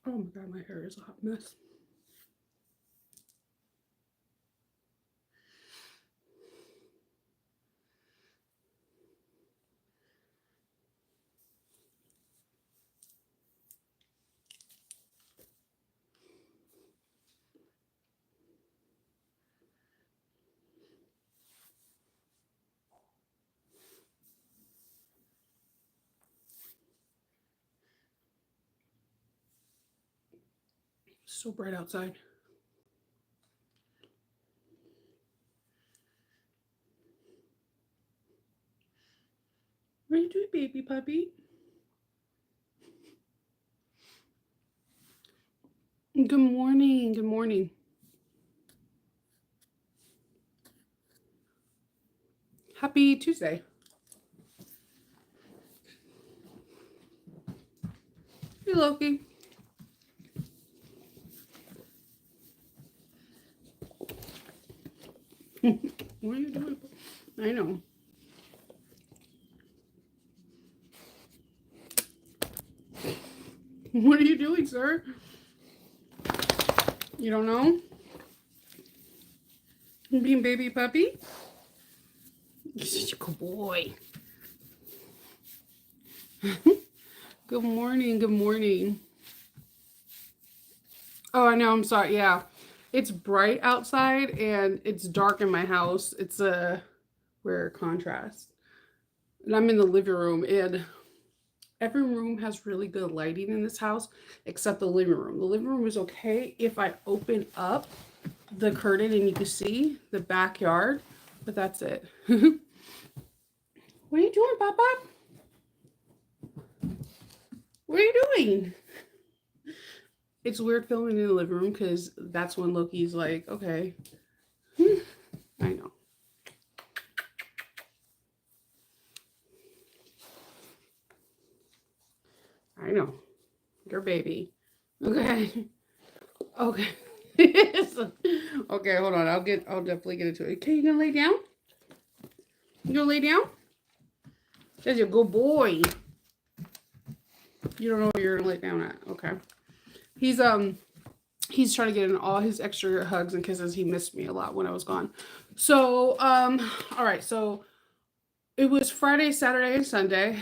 Oh my god, my hair is a hot mess. It's so bright outside. What are you doing, baby puppy? Good morning. Good morning. Happy Tuesday. Hey, Loki. What are you doing? I know. What are you doing, sir? You don't know? You being baby puppy? You're such a good boy. Good morning. Good morning. Oh, I know. I'm sorry. Yeah. It's bright outside and it's dark in my house. It's a rare contrast. And I'm in the living room, and every room has really good lighting in this house except the living room. The living room is okay if I open up the curtain and you can see the backyard, but that's it. What are you doing, Papa? What are you doing? It's weird filming in the living room because that's when Loki's like, okay. I know. I know. Your baby. Okay. Okay. Okay, hold on. I'll definitely get into it. Okay, you gonna lay down? You gonna lay down? Says you're a good boy. You don't know where you're gonna lay down at. Okay. He's he's trying to get in all his extra hugs and kisses. He missed me a lot when I was gone. So, all right, so it was Friday, Saturday, and Sunday.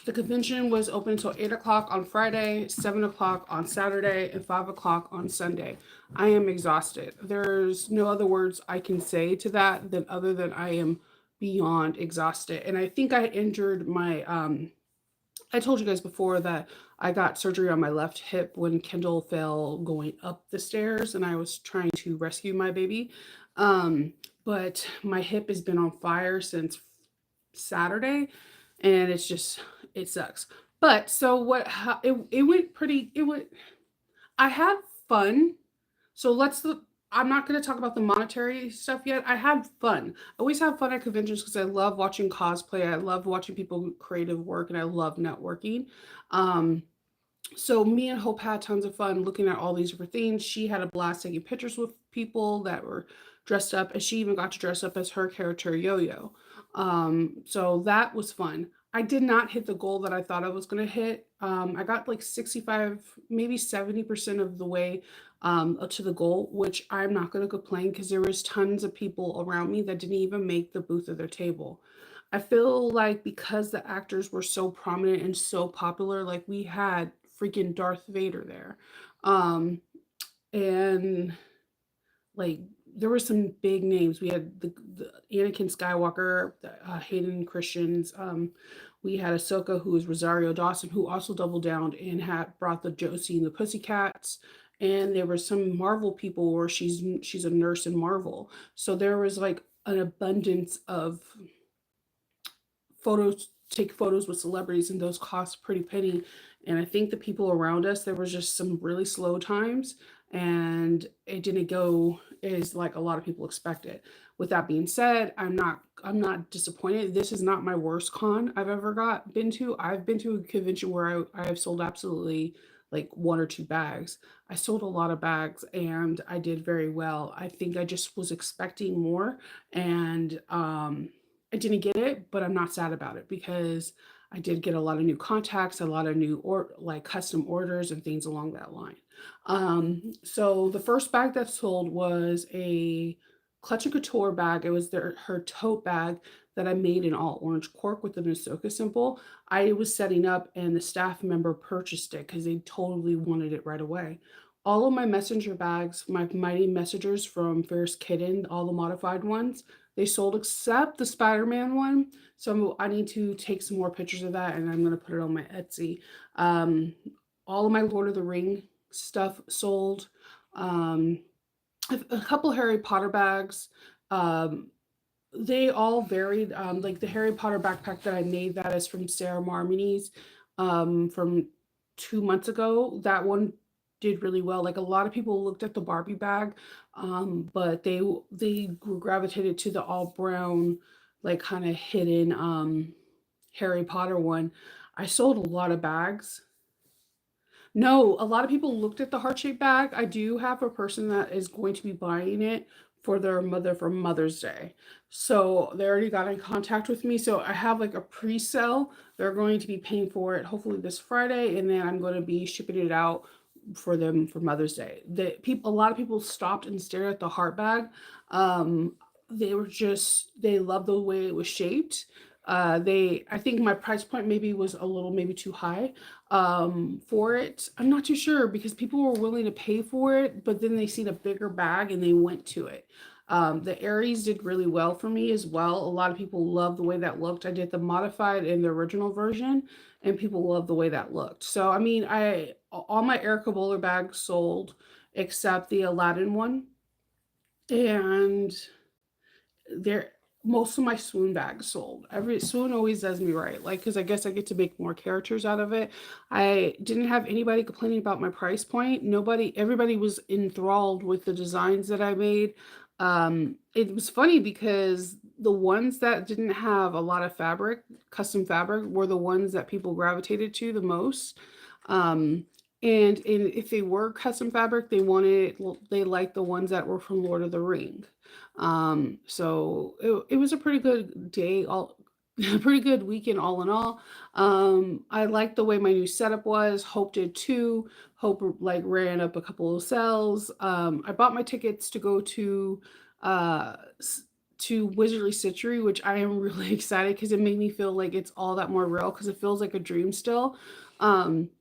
The convention was open until 8 o'clock on Friday, 7 o'clock on Saturday, and 5 o'clock on Sunday. I am exhausted. There's no other words I can say to that than other than I am beyond exhausted. And I think I injured my I told you guys before that I got surgery on my left hip when Kendall fell going up the stairs and I was trying to rescue my baby. Um, but my hip has been on fire since Saturday, and it's just it sucks. But so what? It went pretty. It went. I had fun. So I'm not going to talk about the monetary stuff yet. I had fun. I always have fun at conventions because I love watching cosplay. I love watching people creative work, and I love networking. Um, so me and Hope had tons of fun looking at all these different things. She had a blast taking pictures with people that were dressed up, and she even got to dress up as her character Yo-Yo. So that was fun. I did not hit the goal that I thought I was going to hit. I got like 65, maybe 70% of the way to the goal, which I'm not going to complain because there was tons of people around me that didn't even make the booth of their table. I feel like because the actors were so prominent and so popular, like we had freaking Darth Vader there. Um, and like there were some big names. We had the Anakin Skywalker, Hayden Christians. We had Ahsoka, who was Rosario Dawson, who also doubled down and had brought the Josie and the Pussycats. And there were some Marvel people where she's a nurse in Marvel. So there was like an abundance of photos take photos with celebrities, and those cost pretty penny. And I think the people around us, there was just some really slow times, and it didn't go as like a lot of people expected. With that being said, I'm not disappointed. This is not my worst con I've ever got been to. I've been to a convention where I have sold absolutely like one or two bags. I sold a lot of bags and I did very well. I think I just was expecting more, and I didn't get it, but I'm not sad about it because I did get a lot of new contacts, a lot of new or like custom orders and things along that line. So the first bag that sold was a Clutch and Couture bag. It was her tote bag that I made in all orange cork with the Nasoka symbol. I was setting up and the staff member purchased it because they totally wanted it right away. All of my messenger bags, my Mighty Messengers from Ferris Kitten, all the modified ones, they sold except the Spider-Man one. So I need to take some more pictures of that and I'm going to put it on my Etsy. Um, all of my Lord of the Ring stuff sold. Um, a couple Harry Potter bags. Um, they all varied. Like the Harry Potter backpack that I made, that is from Sarah Marmony's from 2 months ago. That one did really well. Like a lot of people looked at the Barbie bag, but they gravitated to the all brown, like kind of hidden Harry Potter one. I sold a lot of bags. No, a lot of people looked at the heart-shaped bag. I do have a person that is going to be buying it for their mother for Mother's Day. So they already got in contact with me. So I have like a pre-sale. They're going to be paying for it hopefully this Friday, and then I'm going to be shipping it out for them for Mother's Day. A lot of people stopped and stared at the heart bag. Um, they loved the way it was shaped. I think my price point maybe was a little maybe too high for it. I'm not too sure because people were willing to pay for it, but then they seen a bigger bag and they went to it. The Aries did really well for me as well. A lot of people loved the way that looked. I did the modified and the original version, and people loved the way that looked. So I mean, I all my Erica Bowler bags sold except the Aladdin one, and there most of my swoon bags sold. Every swoon always does me right, like because I guess I get to make more characters out of it. I didn't have anybody complaining about my price point. Everybody was enthralled with the designs that I made. It was funny because the ones that didn't have a lot of fabric, custom fabric, were the ones that people gravitated to the most. um and if they were custom fabric, they liked the ones that were from Lord of the Ring. So it was a pretty good day, all a pretty good weekend all in all. I liked the way my new setup was. Hope did too. Hope like ran up a couple of sales. I bought my tickets to go uh s- to Wizardly Citchery, which I am really excited because it made me feel like it's all that more real because it feels like a dream still. Um,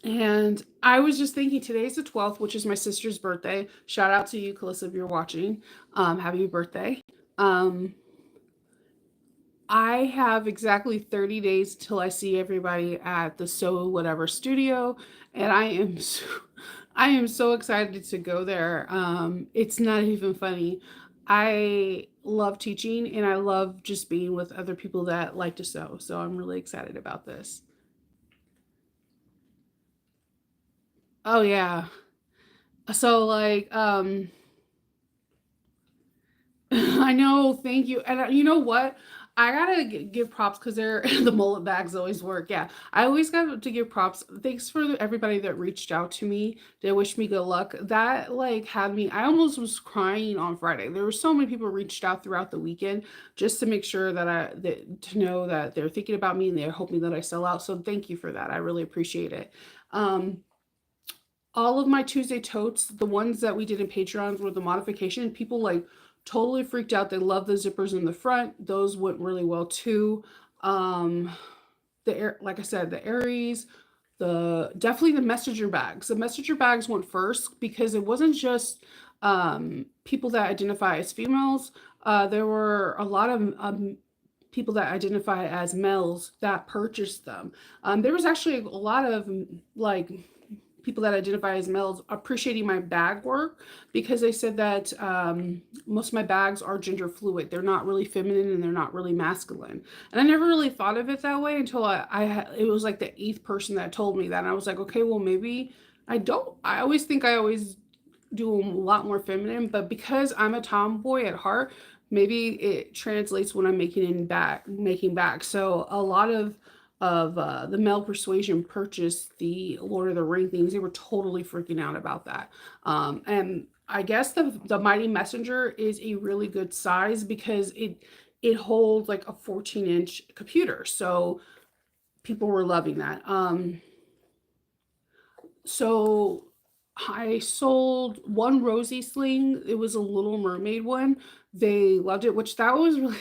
and I was just thinking today's the 12th, which is my sister's birthday. Shout out to you, Calissa, if you're watching. Happy birthday. Um, I have exactly 30 days till I see everybody at the So Whatever studio, and I am so excited to go there. It's not even funny. I love teaching and I love just being with other people that like to sew. So I'm really excited about this. Oh yeah. So like I know, thank you. And you know what? I gotta give props because they're the mullet bags always work. Yeah, I always got to give props. Thanks for everybody that reached out to me. They wished me good luck. That like had me. I almost was crying on Friday. There were so many people reached out throughout the weekend just to make sure to know that they're thinking about me and they're hoping that I sell out. So thank you for that. I really appreciate it. Um, all of my Tuesday totes, the ones that we did in Patreons were the modification. People like totally freaked out. They love the zippers in the front. Those went really well too. Um, like I said, the Aries, the definitely the messenger bags. The messenger bags went first because it wasn't just people that identify as females. There were a lot of people that identify as males that purchased them. There was actually a lot of like people that identify as males appreciating my bag work because they said that most of my bags are gender fluid. They're not really feminine and they're not really masculine. And I never really thought of it that way until it was like the eighth person that told me that. And I was like, okay, well, maybe I don't. I always think I always do a lot more feminine, but because I'm a tomboy at heart, maybe it translates when I'm making back. So a lot of the male persuasion purchased the Lord of the Ring things. They were totally freaking out about that. And I guess the Mighty Messenger is a really good size because it holds like a 14-inch computer. So people were loving that. So I sold one Rosie sling. It was a Little Mermaid one. They loved it, which that was really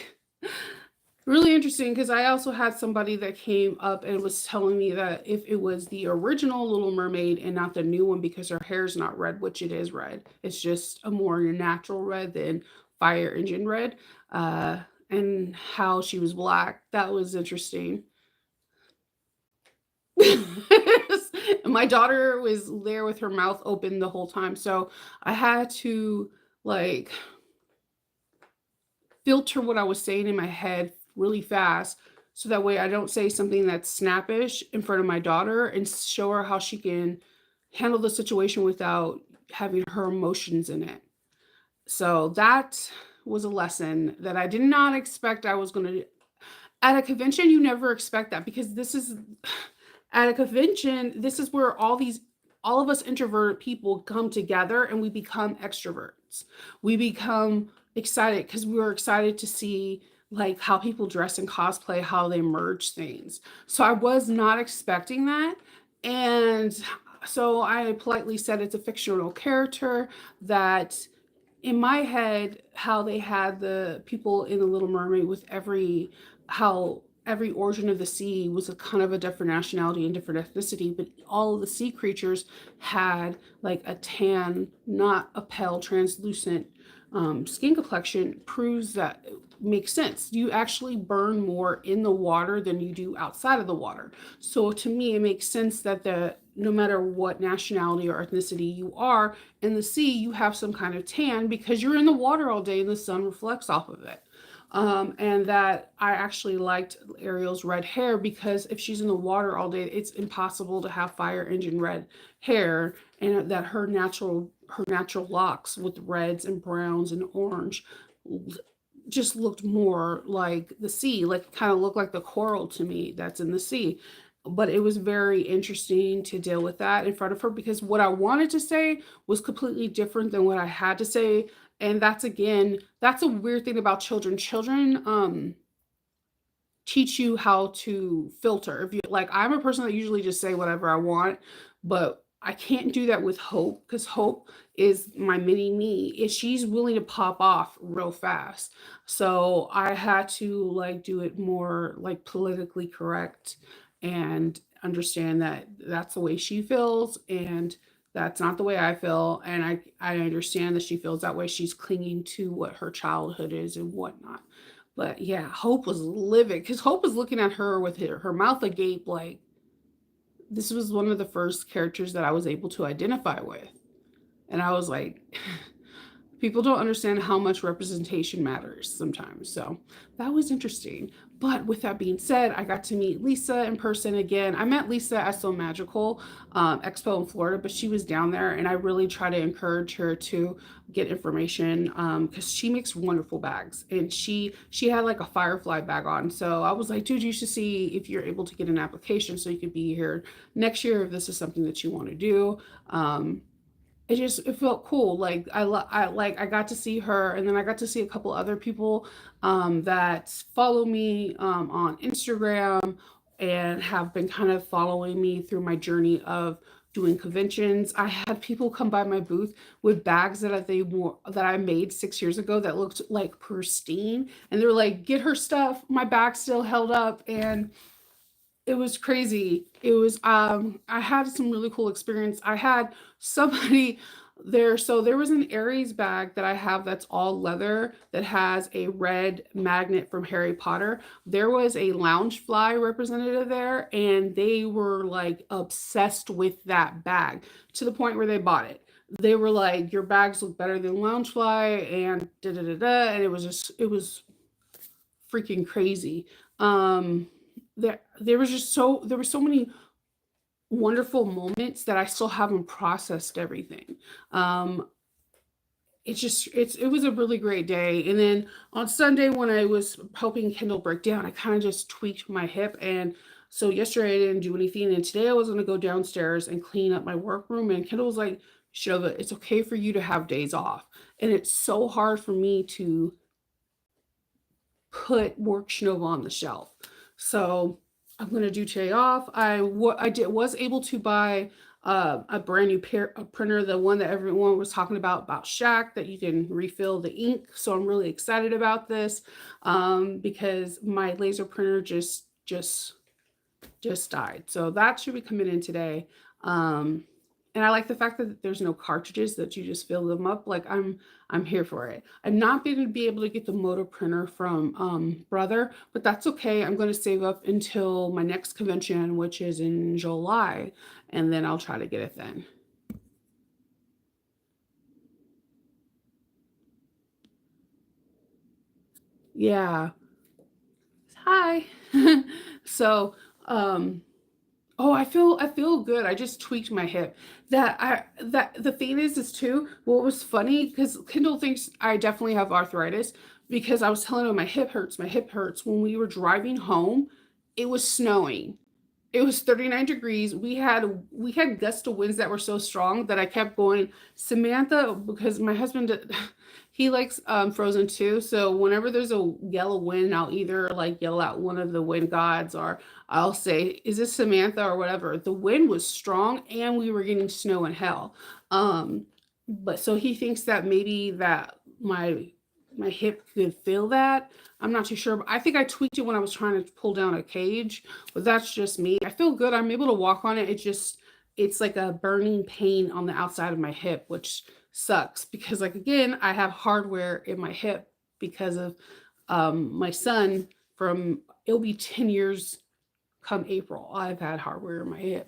really interesting because I also had somebody that came up and was telling me that if it was the original Little Mermaid and not the new one because her hair's not red, which it is red, it's just a more natural red than fire engine red, uh, and how she was black. That was interesting. My daughter was there with her mouth open the whole time, so I had to like filter what I was saying in my head really fast so that way I don't say something that's snappish in front of my daughter and show her how she can handle the situation without having her emotions in it. So that was a lesson that I did not expect I was going to. At a convention, you never expect that because this is at a convention, this is where all of us introverted people come together and we become extroverts. We become excited because we were excited to see like how people dress in cosplay, how they merge things. So I was not expecting that. And so I politely said it's a fictional character that in my head, how they had the people in the Little Mermaid with how every origin of the sea was a kind of a different nationality and different ethnicity, but all of the sea creatures had like a tan, not a pale, translucent skin complexion, proves that it makes sense. You actually burn more in the water than you do outside of the water. So to me, it makes sense that the no matter what nationality or ethnicity you are, in the sea, you have some kind of tan because you're in the water all day and the sun reflects off of it. And that I actually liked Ariel's red hair because if she's in the water all day, it's impossible to have fire engine red hair, and that her natural locks with reds and browns and orange just looked more like the sea, like kind of looked like the coral to me that's in the sea. But it was very interesting to deal with that in front of her because what I wanted to say was completely different than what I had to say. And that's again, that's a weird thing about children. Children teach you how to filter. If you like, I'm a person that usually just say whatever I want, but I can't do that with Hope because Hope is my mini me. If she's willing to pop off real fast, so I had to like do it more like politically correct and understand that that's the way she feels and that's not the way I feel. And I understand that she feels that way. She's clinging to what her childhood is and whatnot. But yeah, Hope was livid because Hope was looking at her with her mouth agape, like this was one of the first characters that I was able to identify with. And I was like, people don't understand how much representation matters sometimes. So that was interesting. But with that being said, I got to meet Lisa in person again. I met Lisa at So Magical Expo in Florida, but she was down there, and I really try to encourage her to get information because she makes wonderful bags, and she had like a firefly bag on. So I was like, dude, you should see if you're able to get an application so you could be here next year if this is something that you want to do. It felt cool. Like I got to see her, and then I got to see a couple other people that follow me on Instagram and have been kind of following me through my journey of doing conventions. I had people come by my booth with bags that I made 6 years ago that looked like pristine, and they're like, "Get her stuff. My bag's still held up," and it was crazy. It was I had some really cool experience. I had somebody there, so there was an Aries bag that I have that's all leather that has a red magnet from Harry Potter. There was a Loungefly representative there and they were like obsessed with that bag to the point where they bought it. They were like, your bags look better than Loungefly and da da da da, and it was freaking crazy. There were so many wonderful moments that I still haven't processed everything. Um, it was a really great day. And then on Sunday when I was helping Kendall break down, I kind of just tweaked my hip, and so yesterday I didn't do anything, and today I was going to go downstairs and clean up my workroom, and Kendall was like, Shova, it's okay for you to have days off. And it's so hard for me to put work Shinova on the shelf. So I'm going to do today off. Was able to buy a brand new printer, the one that everyone was talking about Shaq, that you can refill the ink. So I'm really excited about this because my laser printer just died. So that should be coming in today. Um, and I like the fact that there's no cartridges, that you just fill them up. Like I'm here for it. I'm not going to be able to get the motor printer from Brother, but that's okay. I'm going to save up until my next convention, which is in July, and then I'll try to get it then. Yeah. Hi. So, oh, I feel good. I just tweaked my hip. That the thing is too, what was funny, because Kendall thinks I definitely have arthritis, because I was telling him my hip hurts, my hip hurts. When we were driving home, it was snowing. It was 39 degrees. We had gust of winds that were so strong that I kept going, Samantha, because my husband, he likes Frozen too. So whenever there's a yellow wind, I'll either like yell out one of the wind gods, or I'll say, "Is this Samantha?" or whatever. The wind was strong and we were getting snow and hell. But so he thinks that maybe that my hip could feel that. I'm not too sure, but I think I tweaked it when I was trying to pull down a cage, but that's just me. I feel good. I'm able to walk on it. It's like a burning pain on the outside of my hip, which sucks because, like, again, I have hardware in my hip because of my son. From It'll be 10 years come April. I've had hardware in my hip.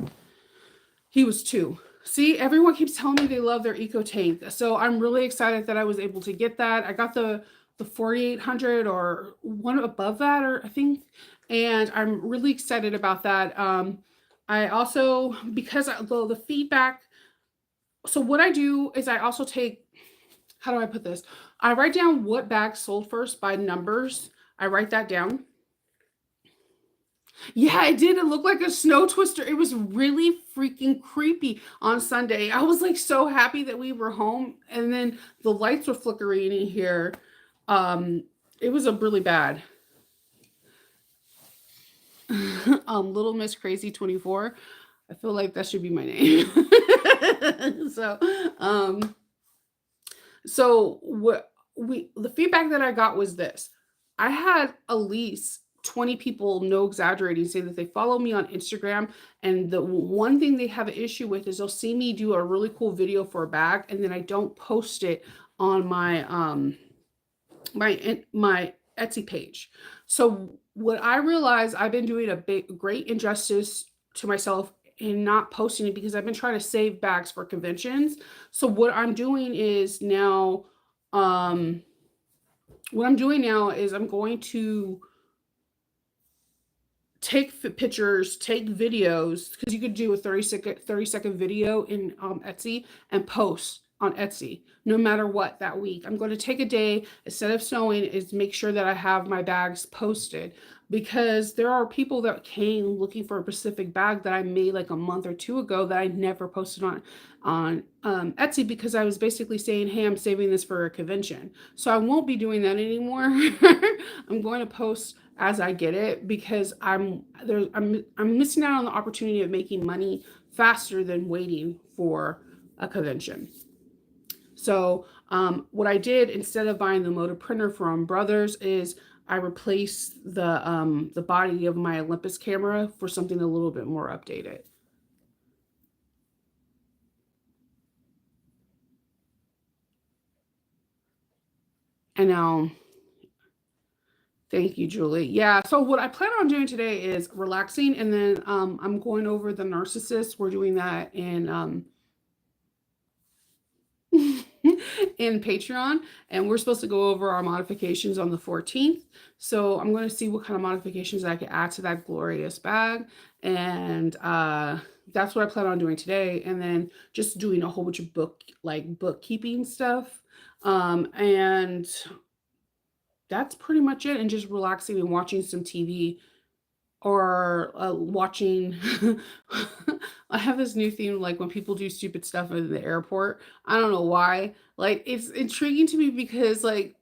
He was 2. See, everyone keeps telling me they love their Eco Tank. So I'm really excited that I was able to get that. I got the 4800 or one above that, or I think, and I'm really excited about that. I also, because the feedback, so what I do is I also take, how do I put this? I write down what bags sold first by numbers. I write that down. Yeah, it did. It looked like a snow twister. It was really freaking creepy on Sunday. I was like so happy that we were home, and then the lights were flickering in here. Um, it was a really bad. Little Miss Crazy 24. I feel like that should be my name. so, um, so what we the feedback that I got was this. I had at least 20 people, no exaggerating, say that they follow me on Instagram, and the one thing they have an issue with is they'll see me do a really cool video for a bag, and then I don't post it on my Etsy page. So what I realize, I've been doing a great injustice to myself in not posting it, because I've been trying to save bags for conventions. So um, what I'm doing now is I'm going to take pictures, take videos, because you could do a 30-second video in Etsy and post on Etsy no matter what that week. I'm going to take a day, instead of sewing, is make sure that I have my bags posted, because there are people that came looking for a specific bag that I made like a month or two ago that I never posted on Etsy, because I was basically saying, "Hey, I'm saving this for a convention." So I won't be doing that anymore. I'm going to post as I get it, because I'm missing out on the opportunity of making money faster than waiting for a convention. So what I did, instead of buying the motor printer from Brothers, is I replaced the body of my Olympus camera for something a little bit more updated. And now, thank you, Julie. Yeah. So what I plan on doing today is relaxing, and then I'm going over the narcissist. We're doing that in Patreon, and we're supposed to go over our modifications on the 14th. So I'm going to see what kind of modifications I can add to that glorious bag, and that's what I plan on doing today. And then just doing a whole bunch of bookkeeping stuff, and that's pretty much it. And just relaxing and watching some TV, or watching. I have this new theme, like when people do stupid stuff in the airport. I don't know why. Like, it's intriguing to me, because like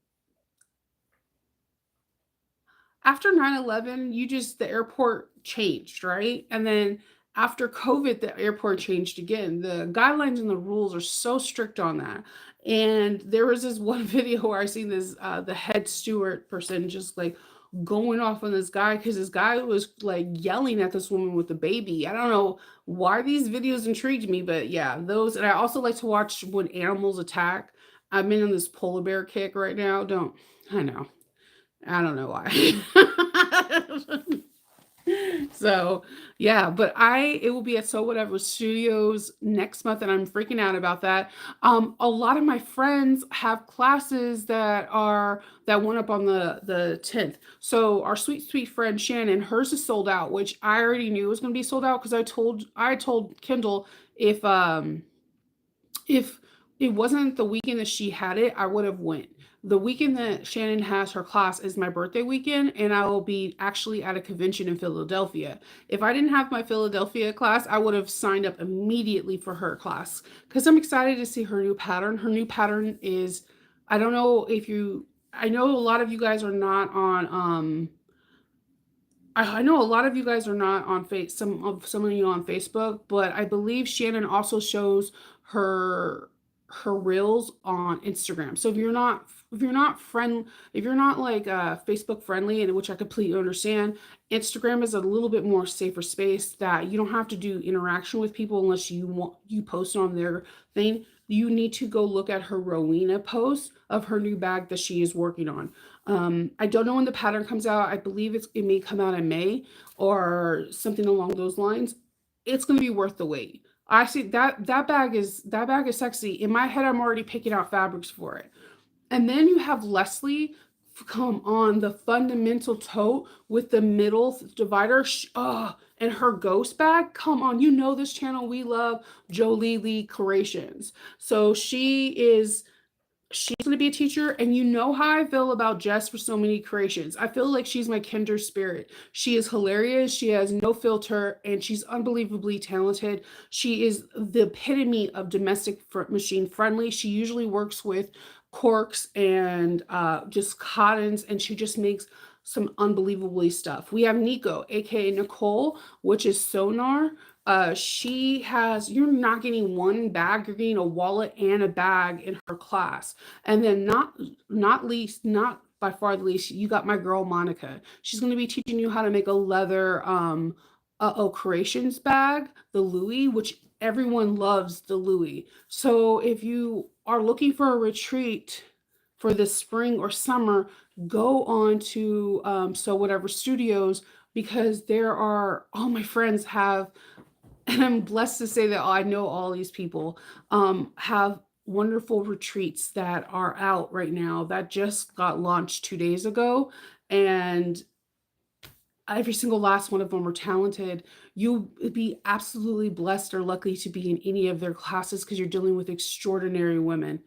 after 9/11, the airport changed, right? And then after COVID, the airport changed again. The guidelines and the rules are so strict on that. And there was this one video where I seen this the head steward person just like going off on this guy because this guy was like yelling at this woman with the baby. I don't know why these videos intrigued me, but yeah, those. And I also like to watch when animals attack. I'm in on this polar bear kick right now. Don't I know? I don't know why. So yeah, but it will be at So Whatever Studios next month, and I'm freaking out about that. A lot of my friends have classes that went up on the 10th. So our sweet friend Shannon, hers is sold out, which I already knew was going to be sold out because I told Kendall if it wasn't the weekend that she had it, I would have went. The weekend that Shannon has her class is my birthday weekend, and I will be actually at a convention in Philadelphia. If I didn't have my Philadelphia class, I would have signed up immediately for her class because I'm excited to see her new pattern. Her new pattern is, I don't know if you, I know a lot of you guys are not on I know a lot of you guys are not on face some of you on Facebook, but I believe Shannon also shows her her reels on Instagram. So if you're not like Facebook friendly, and which I completely understand, Instagram is a little bit more safer space that you don't have to do interaction with people unless you post on their thing. You need to go look at her Rowena post of her new bag that she is working on. I don't know when the pattern comes out. I believe it may come out in May or something along those lines. It's going to be worth the wait. I see that bag is sexy. In my head, I'm already picking out fabrics for it. And then you have Leslie come on the fundamental tote with the middle divider. And her ghost bag. Come on, you know this channel we love, Jolie Lee Creations. So she's going to be a teacher, and you know how I feel about Jess for so many creations. I feel like she's my kinder spirit. She is hilarious, she has no filter, and she's unbelievably talented. She is the epitome of domestic machine friendly. She usually works with corks and just cottons, and she just makes some unbelievably stuff. We have Nico, aka Nicole, which is Sonar. She has, you're not getting one bag, you're getting a wallet and a bag in her class. And then not by far the least, you got my girl Monica. She's going to be teaching you how to make a leather creations bag, the Louis, which everyone loves the Louis. So if you are looking for a retreat for the spring or summer, go on to So Whatever Studios, because there are, all my friends have, and I'm blessed to say that I know all these people have wonderful retreats that are out right now that just got launched 2 days ago. And every single last one of them are talented. You'll be absolutely blessed or lucky to be in any of their classes because you're dealing with extraordinary women.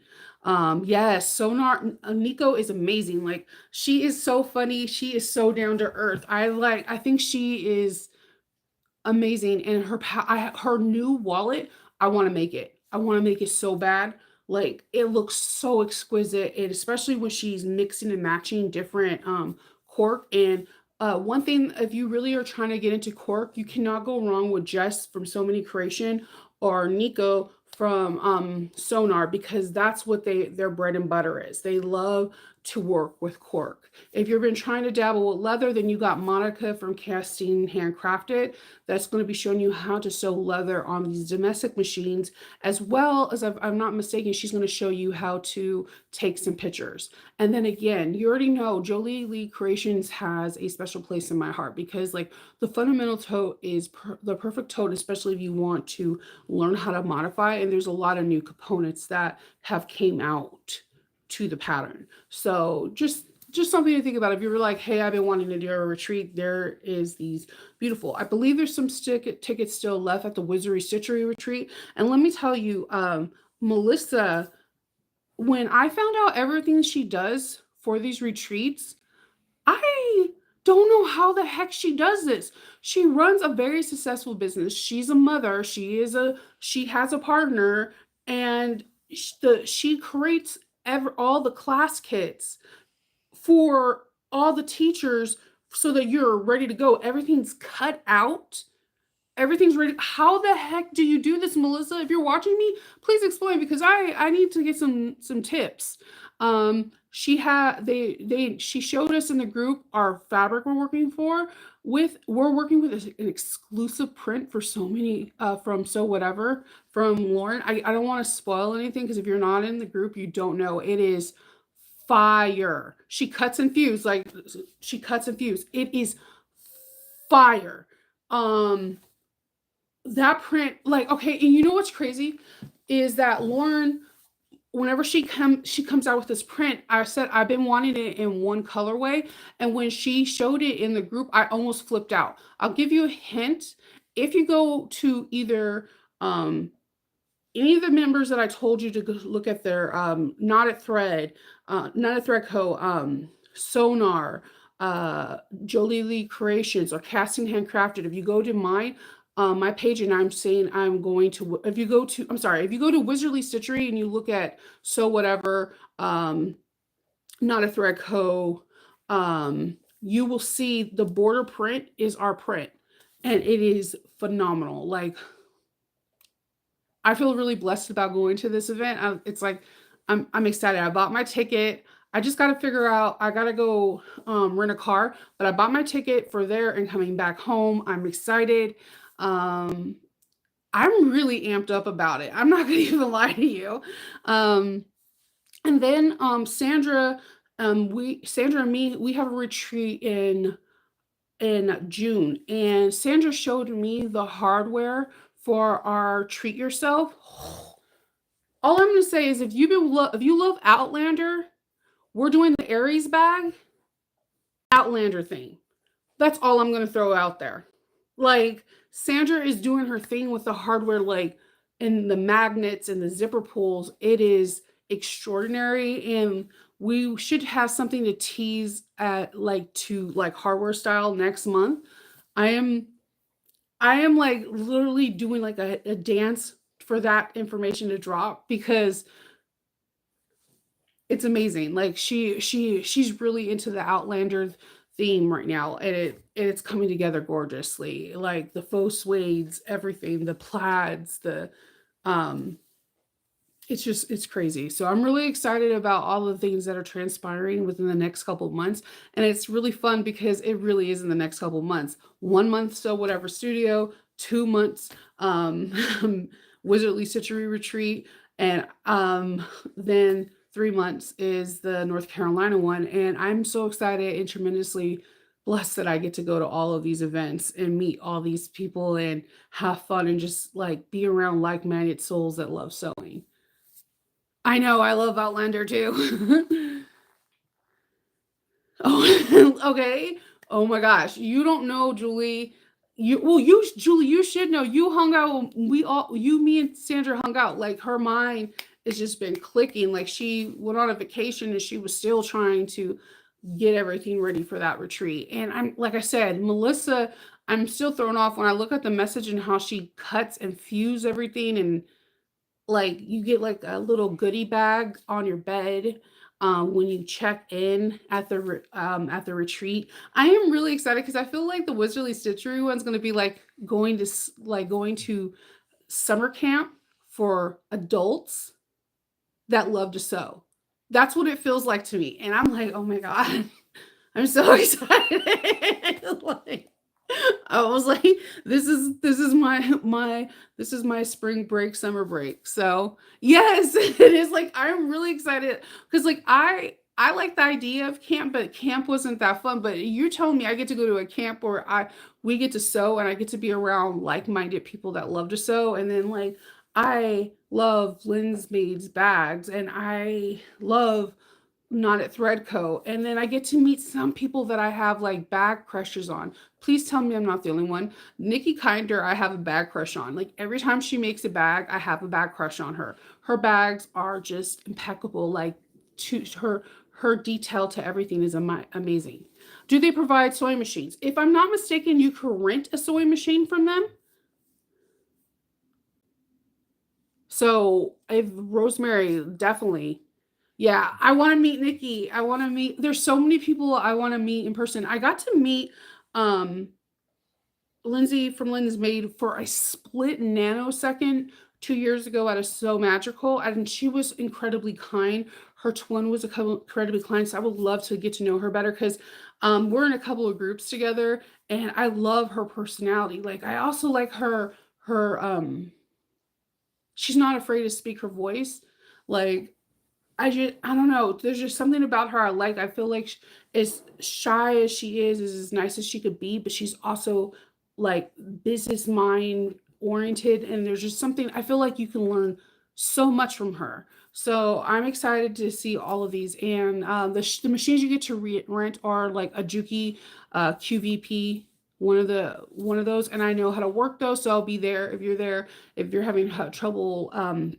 Yes, Sonar Nico is amazing. Like, she is so funny. She is so down to earth. I think she is amazing. And her new wallet, I want to make it. I want to make it so bad. Like, it looks so exquisite, and especially when she's mixing and matching different cork. And one thing, if you really are trying to get into cork, you cannot go wrong with Jess from So Many Creation or Nico from Sonar, because that's what their bread and butter is. They love to work with cork. If you've been trying to dabble with leather, then you got Monica from Casting Handcrafted that's going to be showing you how to sew leather on these domestic machines, as well as, if I'm not mistaken, she's going to show you how to take some pictures. And then again, you already know Jolie Lee Creations has a special place in my heart, because like, the fundamental tote is the perfect tote, especially if you want to learn how to modify. And there's a lot of new components that have came out to the pattern. So just something to think about. If you were like, hey, I've been wanting to do a retreat, there is these beautiful, I believe there's some tickets still left at the Wizardry Stitchery retreat. And let me tell you, Melissa, when I found out everything she does for these retreats, I don't know how the heck she does this. She runs a very successful business. She's a mother. She has a partner, and she creates all the class kits for all the teachers so that you're ready to go. Everything's cut out. Everything's ready. How the heck do you do this, Melissa? If you're watching me, please explain, because I need to get some tips. She showed us in the group our fabric we're working for with we're working with an exclusive print for so many from So Whatever from Lauren. I don't want to spoil anything, because if you're not in the group, you don't know. It is fire. She cuts and fuse, like she cuts and fuse. It is fire. That print, like, okay, and you know what's crazy is that Lauren, whenever she comes out with this print, I said I've been wanting it in one colorway, and when she showed it in the group, I almost flipped out. I'll give you a hint. If you go to either any of the members that I told you to go look at their Not a Thread, Not a Thread Co, Sonar, Jolie Lee Creations, or Casting Handcrafted, if you go to mine, my page, and I'm saying I'm going to, if you go to, I'm sorry, if you go to Wizardly Stitchery and you look at So Whatever, Not a Thread Co, you will see the border print is our print, and it is phenomenal. Like, I feel really blessed about going to this event. It's like I'm excited. I bought my ticket. I just got to figure out. I got to go rent a car, but I bought my ticket for there and coming back home. I'm excited. I'm really amped up about it. I'm not gonna even lie to you. And then Sandra, Sandra and me, we have a retreat in June, and Sandra showed me the hardware for our treat yourself. All I'm gonna say is, if you love Outlander, we're doing the Aries bag Outlander thing. That's all I'm gonna throw out there. Like, Sandra is doing her thing with the hardware, like, and the magnets and the zipper pulls. It is extraordinary, and we should have something to tease at, like hardware style next month. I am like literally doing like a dance for that information to drop, because it's amazing. Like, she's really into the Outlander theme right now, and it's coming together gorgeously. Like the faux suedes, everything, the plaids, the um it's crazy. So I'm really excited about all the things that are transpiring within the next couple of months, and it's really fun because it really is in the next couple of months. 1 month So Whatever Studio, 2 months Wizardly Stitchery Retreat, and then 3 months is the North Carolina one. And I'm so excited and tremendously blessed that I get to go to all of these events and meet all these people and have fun and just like be around like-minded souls that love sewing. I know, I love Outlander too. Oh, okay. Oh my gosh, you don't know, Julie. Julie, you should know. You hung out. Me and Sandra hung out. Like, her mind has just been clicking. Like, she went on a vacation and she was still trying to get everything ready for that retreat. And I'm, like I said, Melissa, I'm still thrown off when I look at the message and how she cuts and fuse everything, and like you get like a little goodie bag on your bed when you check in at the retreat. I am really excited because I feel like the Wizardly Stitchery one's going to be like going to summer camp for adults that love to sew. That's what it feels like to me, and I'm like, oh my god, I'm so excited. Like, I was like, this is my spring break, summer break. So yes, it is. Like, I'm really excited because like I like the idea of camp, but camp wasn't that fun. But you're telling me I get to go to a camp where we get to sew, and I get to be around like-minded people that love to sew. And then like, I love Lynn's Maid's bags, and I love Not at Threadco. And then I get to meet some people that I have like bag crushes on. Please tell me I'm not the only one. Nikki Kinder, I have a bag crush on. Like, every time she makes a bag, I have a bag crush on her. Her bags are just impeccable. Like, to her detail to everything is amazing. Do they provide sewing machines? If I'm not mistaken, you can rent a sewing machine from them. So if Rosemary, definitely Yeah, I want to meet Nikki. I want to meet. There's so many people I want to meet in person. I got to meet um Lindsay from Lynn's Maid for a split nanosecond 2 years ago at a So Magical, and she was incredibly kind. Her twin was incredibly kind, so I would love to get to know her better because we're in a couple of groups together, and I love her personality. Like I also like her. She's not afraid to speak her voice. Like I don't know. There's just something about her I like. I feel like as shy as she is as nice as she could be, but she's also like business mind oriented. And there's just something I feel like you can learn so much from her. So I'm excited to see all of these. And the machines you get to rent are like a Juki QVP. One of those, and I know how to work those, so I'll be there if you're there. If you're having trouble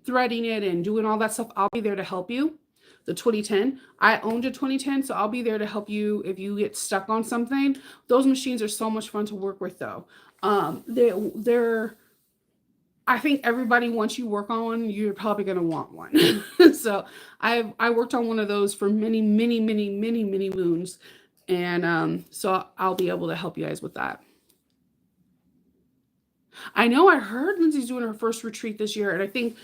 threading it and doing all that stuff, I'll be there to help you. The 2010, I owned a 2010, so I'll be there to help you if you get stuck on something. Those machines are so much fun to work with, though. They're I think everybody, once you work on one, you're probably going to want one. So I worked on one of those for many moons, and so I'll be able to help you guys with that. I know I heard Lindsay's doing her first retreat this year, and I think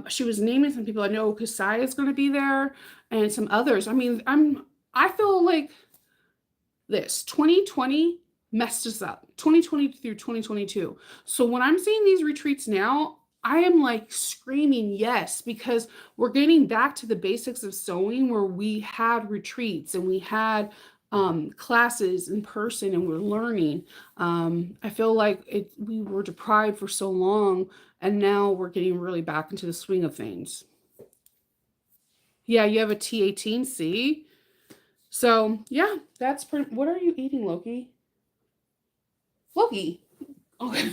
she was naming some people. I know Kasai is going to be there, and some others. I mean, I feel like this 2020 messed us up. 2020 through 2022. So when I'm seeing these retreats now, I am like screaming yes because we're getting back to the basics of sewing where we had retreats and we had classes in person and we're learning. I feel like we were deprived for so long and now we're getting really back into the swing of things. Yeah, you have a T18C. So yeah, that's pretty. What are you eating, Loki? Loki. Okay.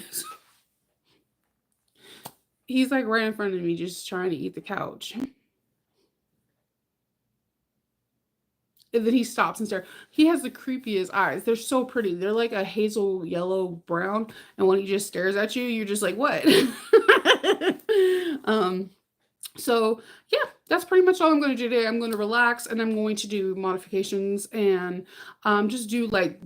He's like right in front of me, just trying to eat the couch. And then he stops and stares. He has the creepiest eyes. They're so pretty. They're like a hazel yellow brown. And when he just stares at you, you're just like, what? um, so yeah, that's pretty much all I'm going to do today. I'm going to relax and I'm going to do modifications and just do like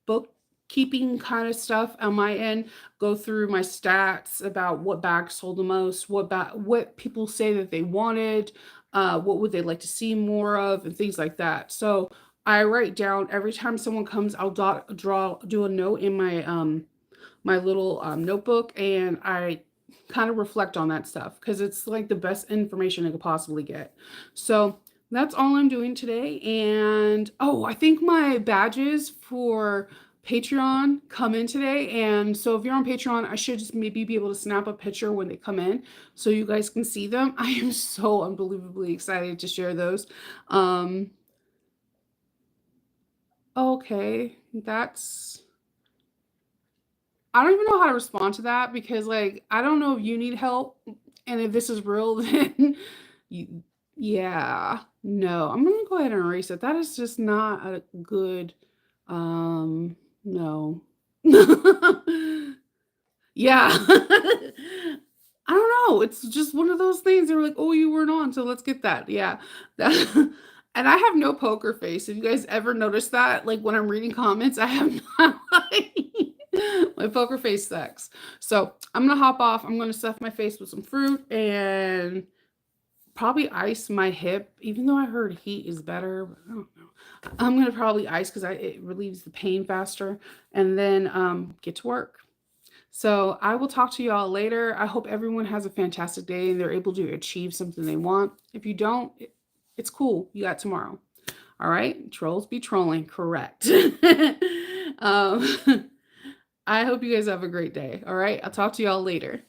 bookkeeping kind of stuff on my end. Go through my stats about what bags sold the most, what people say that they wanted, what would they like to see more of, and things like that. So I write down every time someone comes. I'll do a note in my little notebook, and I kind of reflect on that stuff because it's like the best information I could possibly get. So that's all I'm doing today. And oh, I think my badges for Patreon come in today. And so if you're on Patreon, I should just maybe be able to snap a picture when they come in so you guys can see them. I am so unbelievably excited to share those. Um, okay, that's I don't even know how to respond to that because, like, I don't know if you need help, and if this is real, then you, yeah, no, I'm gonna go ahead and erase it. That is just not a good, no. Yeah. I don't know. It's just one of those things. They were like, "Oh, you weren't on, so let's get that." Yeah. That, and I have no poker face. If you guys ever notice that, like when I'm reading comments, I have not my poker face sucks. So I'm gonna hop off. I'm gonna stuff my face with some fruit and probably ice my hip, even though I heard heat is better. But I don't know. I'm gonna probably ice because it relieves the pain faster, and then get to work. So I will talk to y'all later. I hope everyone has a fantastic day and they're able to achieve something they want. If you don't, it's cool. You got tomorrow. All right. Trolls be trolling. Correct. um, I hope you guys have a great day. All right. I'll talk to y'all later.